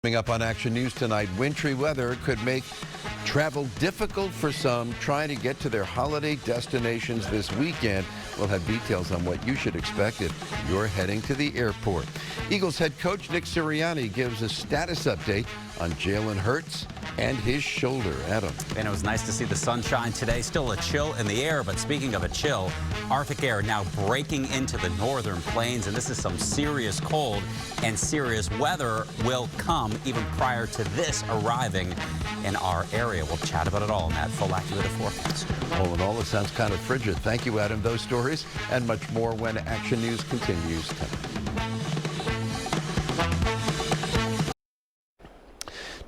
Coming up on Action News tonight, wintry weather could make travel difficult for some trying to get to their holiday destinations this weekend. We'll have details on what you should expect if you're heading to the airport. Eagles head coach Nick Sirianni gives a status update on Jalen Hurts and his shoulder. Adam. And it was nice to see the sunshine today. Still a chill in the air, but speaking of a chill, Arctic air now breaking into the northern plains, and this is some serious cold and serious weather will come even prior to this arriving in our area. We'll chat about it all in that full accurate forecast. All in all, it sounds kind of frigid. Thank you, Adam. Those stories and much more when Action News continues tonight.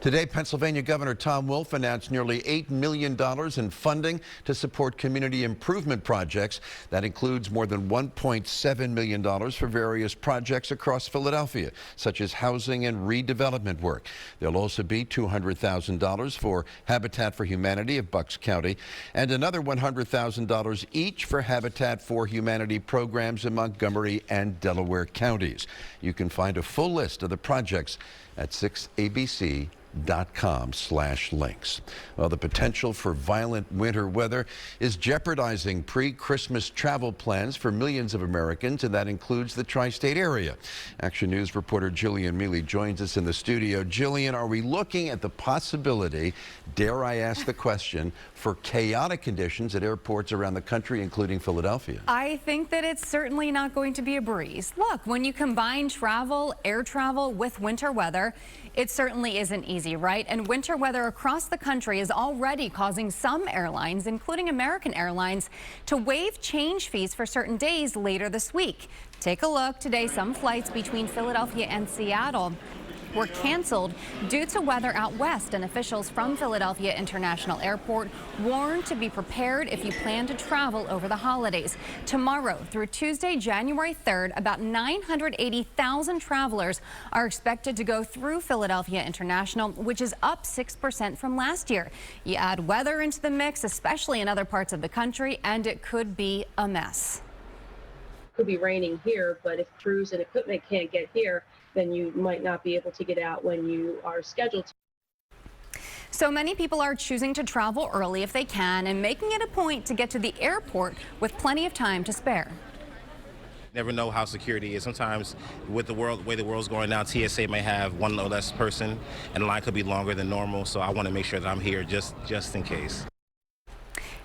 Today, Pennsylvania Governor Tom Wolf announced nearly $8 million in funding to support community improvement projects. That includes more than $1.7 million for various projects across Philadelphia, such as housing and redevelopment work. There'll also be $200,000 for Habitat for Humanity of Bucks County and another $100,000 each for Habitat for Humanity programs in Montgomery and Delaware counties. You can find a full list of the projects at 6abc.com/links. Well, the potential for violent winter weather is jeopardizing pre-Christmas travel plans for millions of Americans, and that includes the tri-state area. Action News reporter Jillian Mealy joins us in the studio. Jillian, are we looking at the possibility, dare I ask the question, for chaotic conditions at airports around the country, including Philadelphia? I think that it's certainly not going to be a breeze. Look, when you combine travel, air travel with winter weather, it certainly isn't easy, right? And winter weather across the country is already causing some airlines, including American Airlines, to waive change fees for certain days later this week. Take a look. Today, some flights between Philadelphia and Seattle were canceled due to weather out west, and officials from Philadelphia International Airport warned to be prepared if you plan to travel over the holidays. Tomorrow through Tuesday, January 3rd, about 980,000 travelers are expected to go through Philadelphia International, which is up 6% from last year. You add weather into the mix, especially in other parts of the country, and it could be a mess. Could be raining here, but if crews and equipment can't get here, then you might not be able to get out when you are scheduled to. So many people are choosing to travel early if they can and making it a point to get to the airport with plenty of time to spare. Never know how security is. Sometimes with the way the world's going now, TSA may have one or less person and the line could be longer than normal. So I want to make sure that I'm here just in case.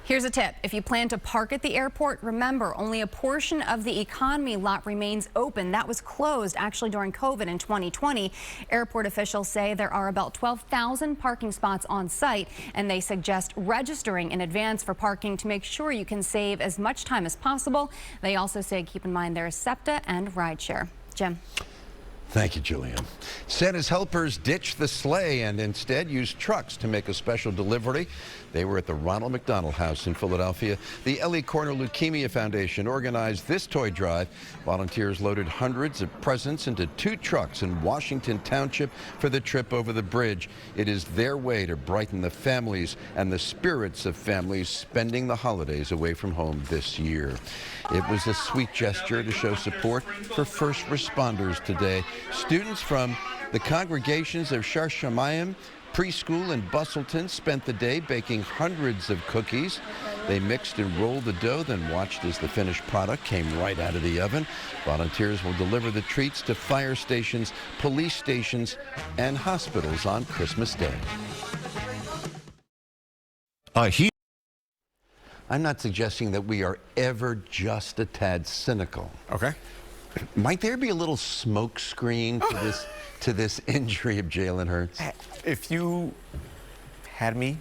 Here's a tip. If you plan to park at the airport, remember only a portion of the economy lot remains open. That was closed actually during COVID in 2020. Airport officials say there are about 12,000 parking spots on site, and they suggest registering in advance for parking to make sure you can save as much time as possible. They also say keep in mind there is SEPTA and rideshare. Jim. Thank you, Julian. Santa's helpers ditched the sleigh and instead used trucks to make a special delivery. They were at the Ronald McDonald House in Philadelphia. The Ellie Corner Leukemia Foundation organized this toy drive. Volunteers loaded hundreds of presents into 2 trucks in Washington Township for the trip over the bridge. It is their way to brighten the families and the spirits of families spending the holidays away from home this year. It was a sweet gesture to show support for first responders today. Students from the congregations of Shar Shamayim Preschool in Bustleton spent the day baking hundreds of cookies. They mixed and rolled the dough, then watched as the finished product came right out of the oven. Volunteers will deliver the treats to fire stations, police stations, and hospitals on Christmas Day. I'm not suggesting that we are ever just a tad cynical. Okay. Might there be a little smoke screen to this injury of Jalen Hurts? If you had me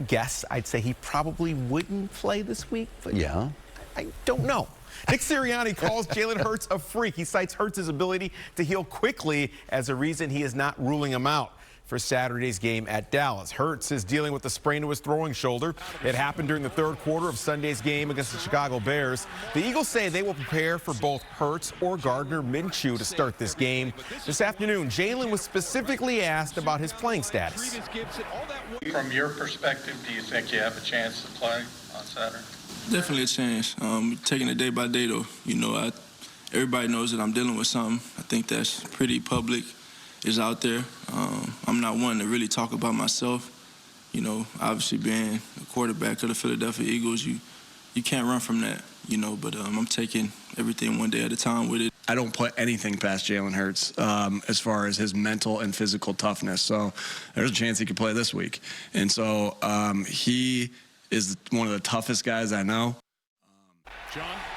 guess, I'd say he probably wouldn't play this week. But yeah. I don't know. Nick Sirianni calls Jalen Hurts a freak. He cites Hurts' ability to heal quickly as a reason he is not ruling him out for Saturday's game at Dallas. Hurts is dealing with a sprain to his throwing shoulder. It happened during the third quarter of Sunday's game against the Chicago Bears. The Eagles say they will prepare for both Hurts or Gardner Minshew to start this game. This afternoon, Jalen was specifically asked about his playing status. From your perspective, do you think you have a chance to play on Saturday? Definitely a chance. Taking it day by day, though. You know, everybody knows that I'm dealing with something. I think that's pretty public. is out there. I'm not one to really talk about myself. You know, obviously being a quarterback of the Philadelphia Eagles, you can't run from that, you know, but I'm taking everything one day at a time with it. I don't put anything past Jalen Hurts as far as his mental and physical toughness. So there's a chance he could play this week. And so he is one of the toughest guys I know.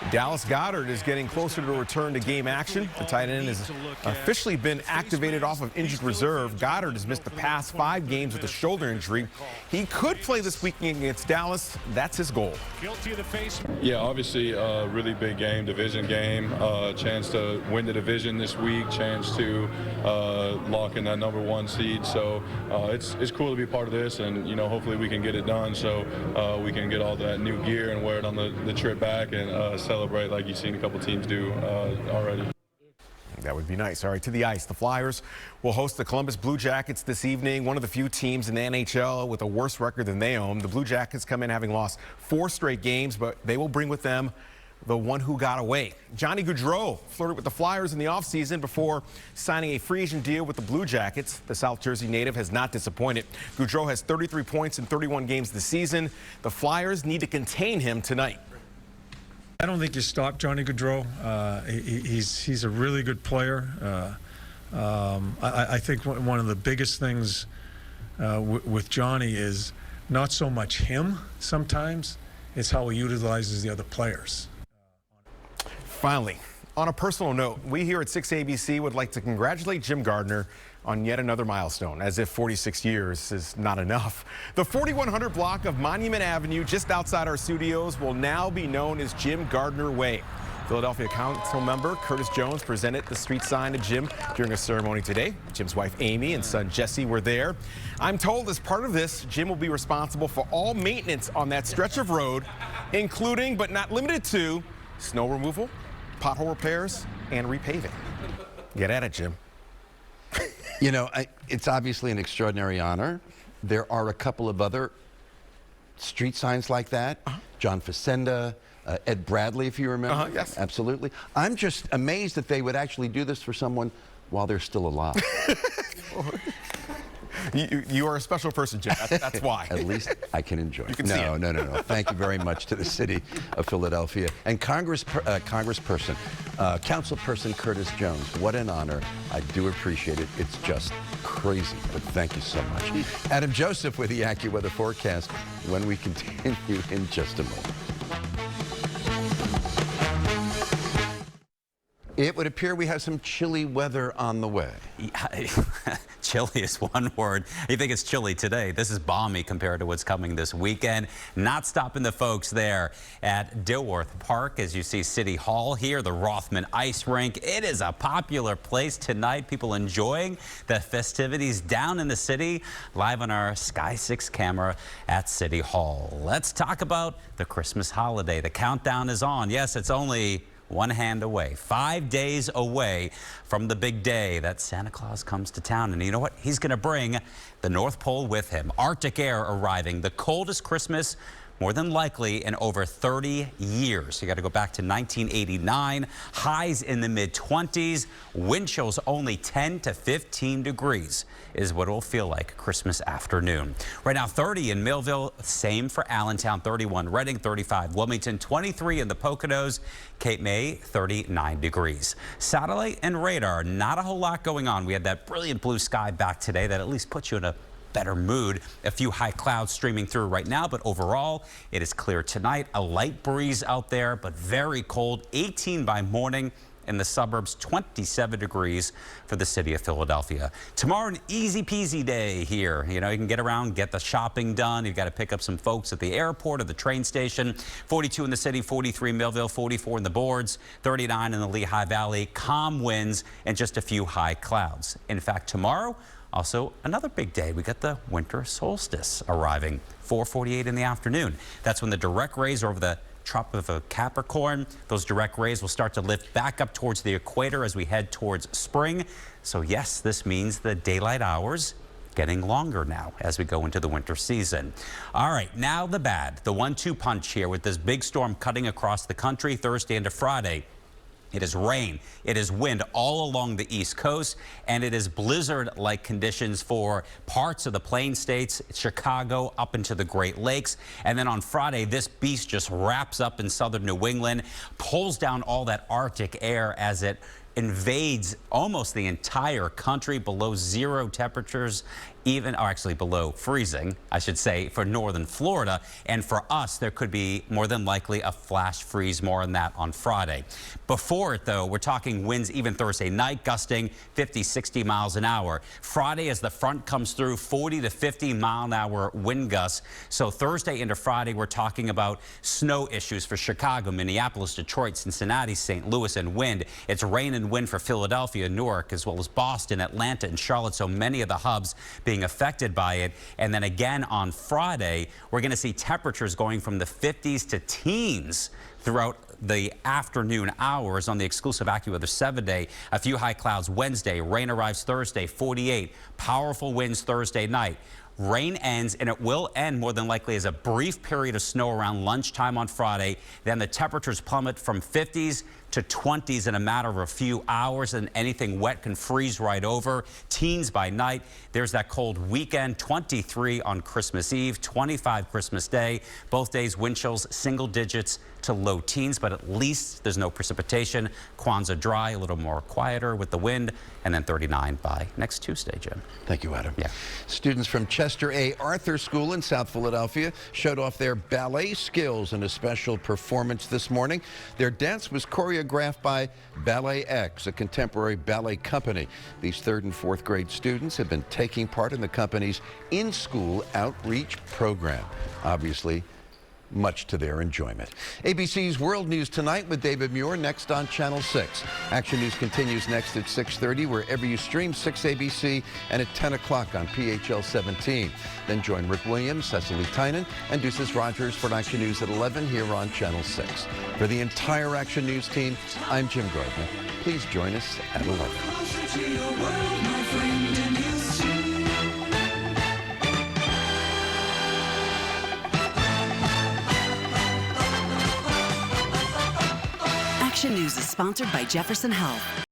Dallas Goedert is getting closer to return to game action. The tight end has officially been activated off of injured reserve. Goedert has missed the past 5 games with a shoulder injury. He could play this weekend against Dallas. That's his goal. Yeah, obviously a really big game, division game, chance to win the division this week, chance to lock in that #1 seed. So it's cool to be part of this, and you know, hopefully we can get it done so we can get all that new gear and wear it on the trip back and celebrate like you've seen a couple teams do already. That would be nice. All right, to the ice. The Flyers will host the Columbus Blue Jackets this evening, one of the few teams in the NHL with a worse record than they own. The Blue Jackets come in having lost 4 straight games, but they will bring with them the one who got away. Johnny Gaudreau flirted with the Flyers in the offseason before signing a free agent deal with the Blue Jackets. The South Jersey native has not disappointed. Gaudreau has 33 points in 31 games this season. The Flyers need to contain him tonight. I don't think you stop Johnny Gaudreau. He's a really good player. I think one of the biggest things with Johnny is not so much him sometimes, it's how he utilizes the other players. Finally, on a personal note, we here at 6ABC would like to congratulate Jim Gardner on yet another milestone, as if 46 years is not enough. The 4100 block of Monument Avenue just outside our studios will now be known as Jim Gardner Way. Philadelphia Council member Curtis Jones presented the street sign to Jim during a ceremony today. Jim's wife Amy and son Jesse were there. I'm told as part of this, Jim will be responsible for all maintenance on that stretch of road, including but not limited to snow removal, pothole repairs, and repaving. Get at it, Jim. You know, it's obviously an extraordinary honor. There are a couple of other street signs like that. John Facenda, Ed Bradley, if you remember. Yes. Absolutely. I'm just amazed that they would actually do this for someone while they're still alive. You are a special person, Jim. That's why. At least I can enjoy it. You can see it. No. Thank you very much to the city of Philadelphia and Congressperson, Councilperson Curtis Jones. What an honor. I do appreciate it. It's just crazy, but thank you so much. Adam Joseph with the AccuWeather forecast when we continue in just a moment. It would appear we have some chilly weather on the way. Chilly is one word. You think it's chilly today. This is balmy compared to what's coming this weekend. Not stopping the folks there at Dilworth Park. As you see City Hall here, the Rothman Ice Rink. It is a popular place tonight. People enjoying the festivities down in the city. Live on our Sky 6 camera at City Hall. Let's talk about the Christmas holiday. The countdown is on. Yes, it's only one hand away, 5 days away from the big day that Santa Claus comes to town. And you know what? He's going to bring the North Pole with him. Arctic air arriving. The coldest Christmas more than likely in over 30 years. You got to go back to 1989. Highs in the mid-20s. Wind chills only 10 to 15 degrees is what it'll feel like Christmas afternoon. Right now 30 in Millville, same for Allentown, 31 Reading, 35 Wilmington, 23 in the Poconos, Cape May, 39 degrees. Satellite and radar, not a whole lot going on. We had that brilliant blue sky back today that at least puts you in a better mood. A few high clouds streaming through right now, but overall it is clear tonight. A light breeze out there, but very cold. 18 by morning. In the suburbs, 27 degrees for the city of Philadelphia. Tomorrow, an easy peasy day here. You know, you can get around, get the shopping done. You've got to pick up some folks at the airport or the train station. 42 in the city, 43 in Millville, 44 in the boards, 39 in the Lehigh Valley. Calm winds and just a few high clouds. In fact, tomorrow, also another big day. We got the winter solstice arriving, 4:48 in the afternoon. That's when the direct rays over the Tropic of Capricorn. Those direct rays will start to lift back up towards the equator as we head towards spring. So yes, this means the daylight hours getting longer now as we go into the winter season. All right, now the bad. The 1-2 punch here with this big storm cutting across the country Thursday into Friday. It is rain, it is wind all along the East Coast, and it is blizzard-like conditions for parts of the Plain States, Chicago, up into the Great Lakes. And then on Friday, this beast just wraps up in southern New England, pulls down all that Arctic air as it invades almost the entire country, below zero temperatures, or actually below freezing, I should say, for northern Florida. And for us, there could be more than likely a flash freeze. More on that on Friday. Before it, though, we're talking winds even Thursday night, gusting 50, 60 miles an hour. Friday, as the front comes through, 40 to 50 mile an hour wind gusts. So Thursday into Friday, we're talking about snow issues for Chicago, Minneapolis, Detroit, Cincinnati, St. Louis, and wind. It's rain and wind for Philadelphia, Newark, as well as Boston, Atlanta, and Charlotte. So many of the hubs being affected by it. And then again on Friday, we're going to see temperatures going from the 50s to teens throughout the afternoon hours on the exclusive AccuWeather 7-day. A few high clouds Wednesday. Rain arrives Thursday, 48. Powerful winds Thursday night. Rain ends, and it will end more than likely as a brief period of snow around lunchtime on Friday. Then the temperatures plummet from 50s to 20s in a matter of a few hours, and anything wet can freeze right over. Teens by night. There's that cold weekend, 23 on Christmas Eve, 25 Christmas Day. Both days wind chills single digits to low teens, but at least there's no precipitation. Kwanzaa dry, a little more quieter with the wind, and then 39 by next Tuesday, Jim. Thank you, Adam. Yeah. Students from Chester A. Arthur School in South Philadelphia showed off their ballet skills in a special performance this morning. Their dance was choreographed by Ballet X, a contemporary ballet company. These 3rd and 4th grade students have been taking part in the company's in-school outreach program. Obviously, much to their enjoyment. ABC's World News Tonight with David Muir next on Channel 6. Action News continues next at 6:30 wherever you stream 6ABC and at 10 o'clock on PHL 17. Then join Rick Williams, Cecily Tynan, and Deuces Rogers for Action News at 11 here on Channel 6. For the entire Action News team, I'm Jim Gardner. Please join us at 11. Action News is sponsored by Jefferson Health.